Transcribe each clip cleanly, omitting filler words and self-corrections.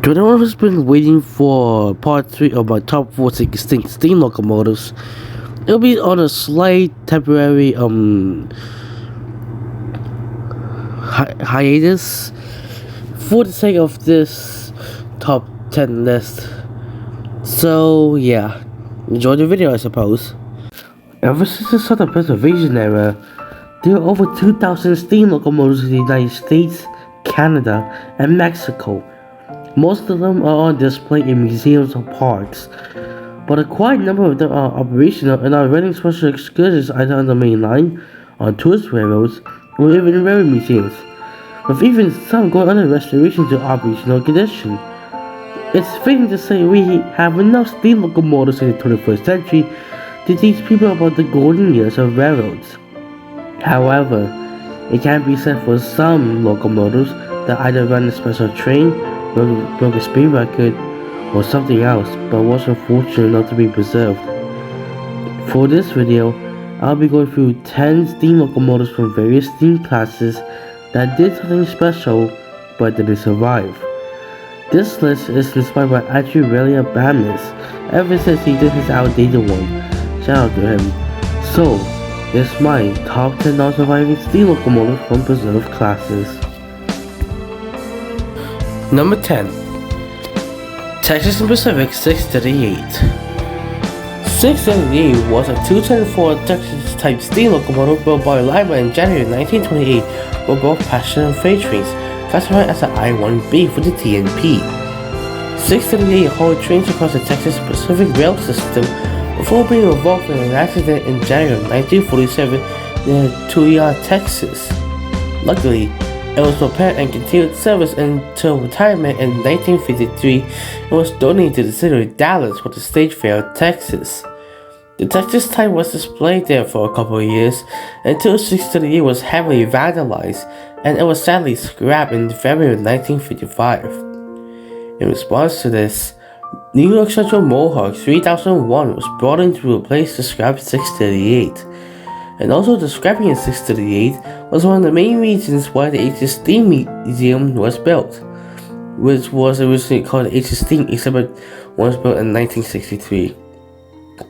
To anyone who's been waiting for part 3 of my top 4 extinct steam locomotives, it'll be on a slight temporary hiatus for the sake of this top 10 list. So yeah, enjoy the video I suppose. Ever since the Southern Preservation era, there are over 2,000 steam locomotives in the United States, Canada, and Mexico. Most of them are on display in museums or parks, but a quiet number of them are operational and are running special excursions either on the main line, on tourist railroads, or even in railway museums, with even some going under restoration to operational condition. It's fitting to say we have enough steam locomotives in the 21st century to teach people about the golden years of railroads. However, it can be said for some locomotives that either run a special train, broke a speed record, or something else, but wasn't fortunate enough to be preserved. For this video, I'll be going through 10 steam locomotives from various steam classes that did something special but didn't survive. This list is inspired by Andrew Bamis ever since he did his outdated one. Shout out to him. So, it's my top 10 non-surviving steam locomotives from preserved classes. Number 10. Texas and Pacific 638. 638 was a 204 Texas type steam locomotive built by Lima in January 1928 for both passenger and freight trains, classified as an I-1B for the TNP. 638 hauled trains across the Texas Pacific rail system before being involved in an accident in January 1947 near Tulia, Texas. Luckily, it was repaired and continued service until retirement in 1953 and was donated to the city of Dallas for the State Fair of Texas. The Texas type was displayed there for a couple of years until 638 was heavily vandalized and it was sadly scrapped in February of 1955. In response to this, New York Central Mohawk 3001 was brought in to replace the scrapped 638. And also the scrapping of 638 was one of the main reasons why the H Steam Museum was built, which was originally called the H Steam exhibit was built in 1963.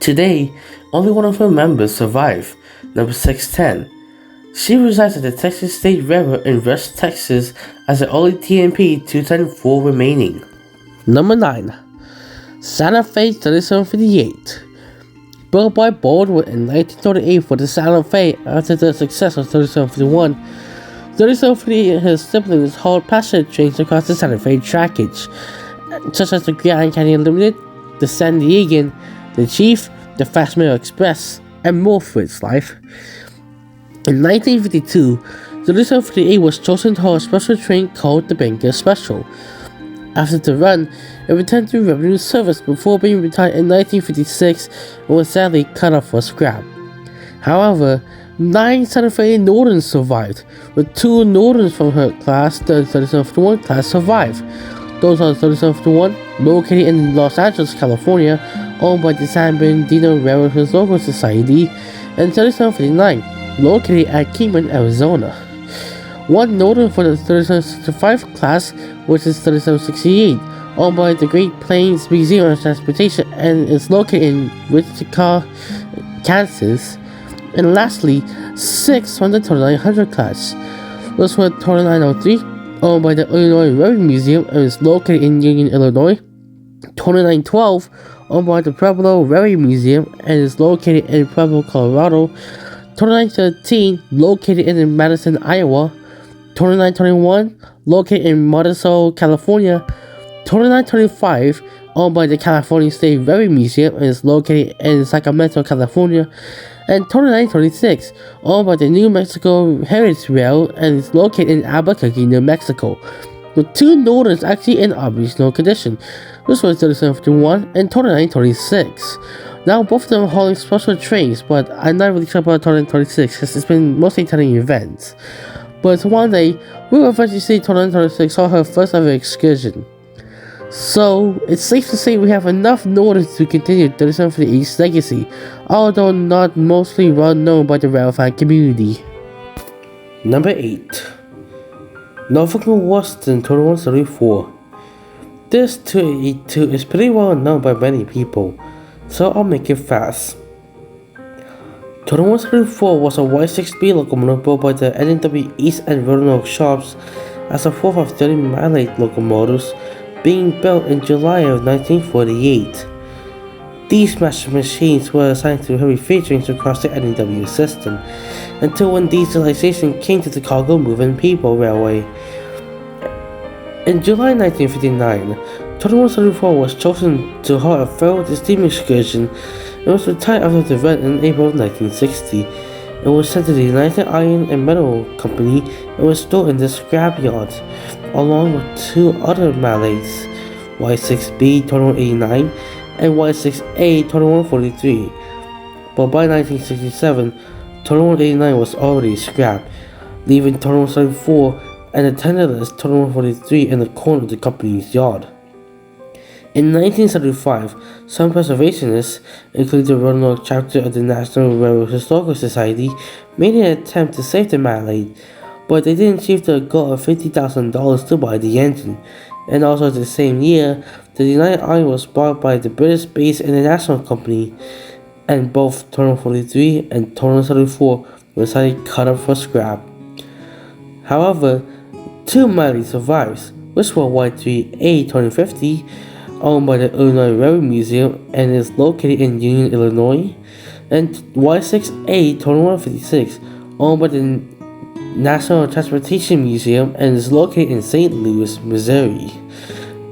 Today, only one of her members survived, number 610. She resides at the Texas State Railroad in West Texas as the only TNP 204 remaining. Number 9. Santa Fe 3758. Built by Baldwin in 1938 for the Santa Fe after the success of 3751. 3758 and his siblings hauled passenger trains across the Santa Fe trackage, such as the Grand Canyon Limited, the San Diegan, the Chief, the Fast Mail Express, and more for its life. In 1952, 3758 was chosen to haul a special train called the Banker Special. After the run, it returned to revenue service before being retired in 1956 and was sadly cut off for scrap. However, 9 Santa Fe Northerns survived, with 2 Northerns from her class, the 3751 class, survived. Those are the 3751, located in Los Angeles, California, owned by the San Bernardino Railroad Historical Society, and 3759, located at Kingman, Arizona. 1 Northern for the 3765 class, which is 3768, owned by the Great Plains Museum of Transportation and is located in Wichita, Kansas. And lastly, 6 from the 2900 class, which was 2903, owned by the Illinois Railway Museum and is located in Union, Illinois. 2912, owned by the Pueblo Railway Museum and is located in Pueblo, Colorado. 2913, located in Madison, Iowa. 2921, located in Montecito, California. 2925, owned by the California State Railway Museum and is located in Sacramento, California. And 2926, owned by the New Mexico Heritage Rail and is located in Albuquerque, New Mexico, with 2 Northerns actually in operational condition. This was 3751 and 2926. Now both of them are hauling special trains, but I'm not really sure about 2926 because it's been mostly attending events. But one day, we will eventually see 2926 haul her first ever excursion. So, it's safe to say we have enough Northerns to continue 3758's legacy, although not mostly well known by the rail fan community. Number 8. Norfolk & Western 2134. This 282 is pretty well known by many people, so I'll make it fast. 2134 was a Y6B locomotive built by the N&W East and Roanoke shops as the fourth of 30 Mallet locomotives being built in July of 1948. These master machines were assigned to heavy freight trains across the N&W system until when dieselization came to the cargo moving people railway. In July 1959, 2134 was chosen to haul a failed steam excursion and was retired after the event in April of 1960. It was sent to the United Iron and Metal Company and was stored in the scrapyard, along with two other Mallets, Y6B 2189 and Y6A 2143. But by 1967, 2189 was already scrapped, leaving 2134 and the tenderless 2143 in the corner of the company's yard. In 1975, some preservationists, including the Roanoke chapter of the National Railroad Historical Society, made an attempt to save the Mallet, but they didn't achieve their goal of $50,000 to buy the engine. And also the same year, the United Iron was bought by the British-based International Company, and both 2143 and 2174 were suddenly cut up for scrap. However, two Mallets survives, which were Y3A 2050, owned by the Illinois Railroad Museum and is located in Union, Illinois, and Y6A 2156, owned by the National Transportation Museum and is located in St. Louis, Missouri,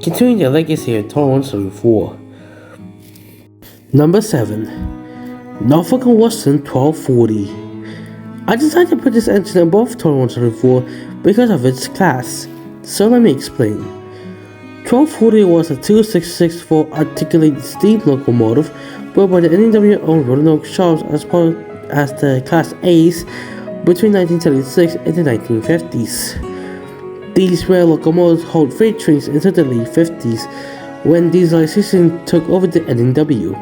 continuing the legacy of 2174. Number 7. Norfolk and Hudson 1240. I decided to put this engine in both 2174 because of its class, so let me explain. 1240 was a 2664 articulated steam locomotive built by the N&W owned Roanoke shops as part as the Class A's between 1976 and the 1950s. These rail locomotives hauled freight trains into the late 50s when dieselization took over the N&W.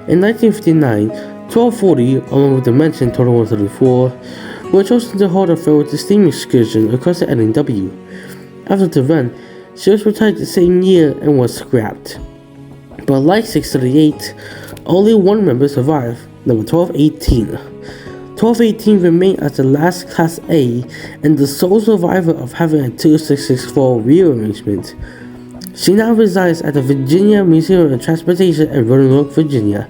In 1959, 1240, along with the mentioned 2134, were chosen to haul the failed steam excursion across the N&W. After the run, she was retired the same year and was scrapped. But like 638, only one member survived, number 1218. 1218 remained as the last Class A and the sole survivor of having a 2664 rearrangement. She now resides at the Virginia Museum of Transportation in Roanoke, Virginia,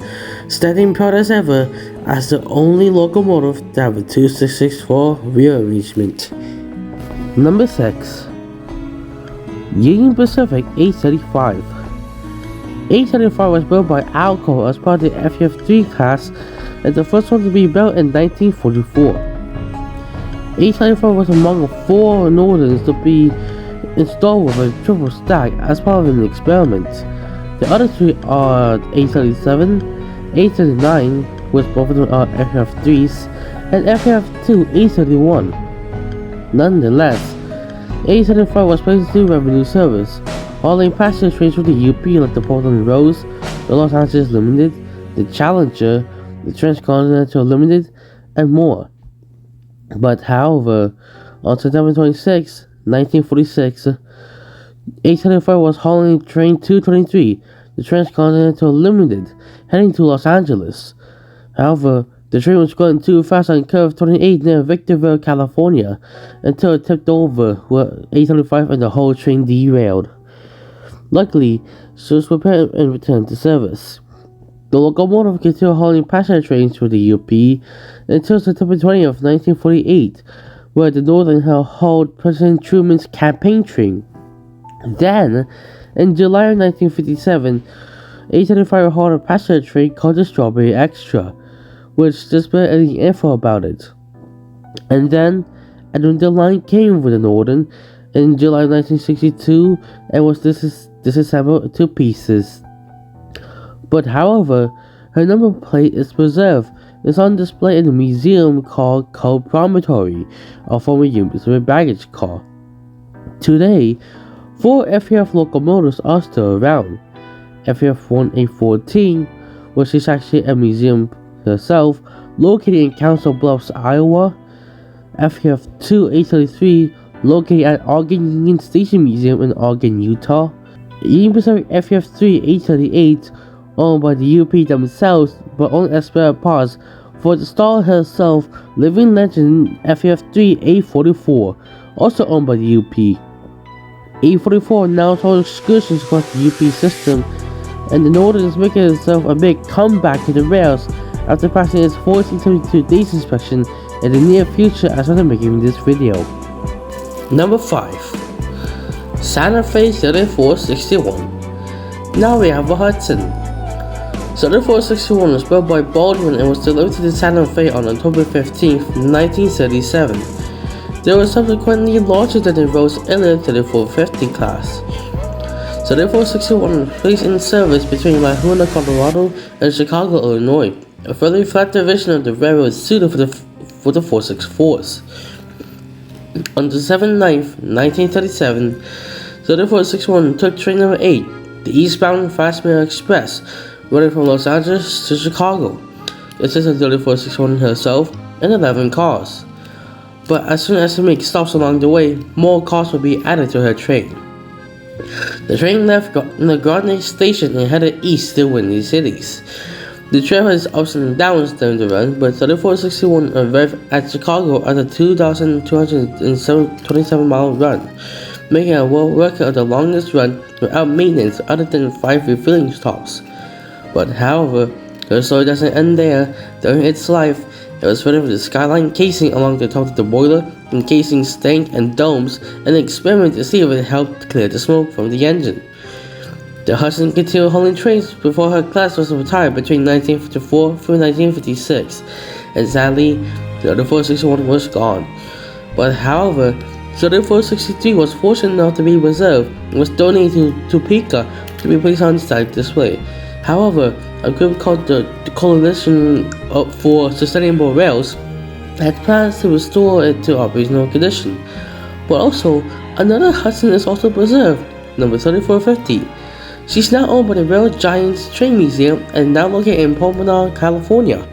standing proud as ever as the only locomotive to have a 2664 rearrangement. Number 6. Union Pacific 835. 835 was built by Alco as part of the FF3 class and the first one to be built in 1944. 835 was among 4 Northerns to be installed with a triple stack as part of an experiment. The other 3 are 837, 839, which both of them are FF3s, and FF2 831. Nonetheless, 835 was placed into revenue service, hauling passenger trains through the UP like the Portland Rose, the Los Angeles Limited, the Challenger, the Transcontinental Limited, and more. But however, on September 26, 1946, 835 was hauling train 223, the Transcontinental Limited, heading to Los Angeles. However, the train was going too fast on curve 28 near Victorville, California, until it tipped over, where 835 and the whole train derailed. Luckily, she was repaired and returned to service. The locomotive continued hauling passenger trains through the UP until September 20th, 1948, where the Northern hauled President Truman's campaign train. Then, in July of 1957, 835 hauled a passenger train called the Strawberry Extra, which displayed any info about it. And then, another line came with the Northern in July 1962 and was disassembled to pieces. But however, her number plate is preserved. It's on display in a museum called Coal Promontory, a former Union Pacific baggage car. Today, 4 FF locomotives are still around. FF 1814, which is actually a museum herself, located in Council Bluffs, Iowa. FF 2833, located at Ogden Union Station Museum in Ogden, Utah. Union Pacific FF3 838, owned by the UP themselves, but owned as spare parts for the star herself, living legend FF3 844, also owned by the UP. 844 now told excursions across the UP system, and the Northern is making itself a big comeback to the rails after passing its 1472 days inspection in the near future as I'm making this video. Number 5. Santa Fe 3461. Now we have a Hudson. 3461 was built by Baldwin and was delivered to the Santa Fe on October 15, 1937. They were subsequently larger than the Rose earlier 3450 class. 3461 was placed in service between Laguna, Colorado and Chicago, Illinois, a fairly flat division of the railroad suited for the 464s. On December 9, 1937, 3461 took train number 8, the eastbound Fast Mail Express, running from Los Angeles to Chicago. It consisted of 3461 herself and 11 cars. But as soon as she makes stops along the way, more cars will be added to her train. The train left the Garden station and headed east to Windy Cities. The trail has ups and downs during the run, but 3461 arrived at Chicago at a 2,227-mile run, making a world record of the longest run without maintenance other than 5 refueling stops. But however, her story doesn't end there. During its life, it was fitted with the skyline casing along the top of the boiler, and casing stank and domes, and an experiment to see if it helped clear the smoke from the engine. The Hudson continued hauling trains before her class was retired between 1954 through 1956, and sadly, the other 461 was gone. But however, the other 463 was fortunate enough to be reserved and was donated to Topeka to be placed on site display. However, a group called the Coalition for Sustainable Rails had plans to restore it to operational condition. But also, another Hudson is also preserved, number 3450. She's now owned by the Rail Giants Train Museum and now located in Pomona, California.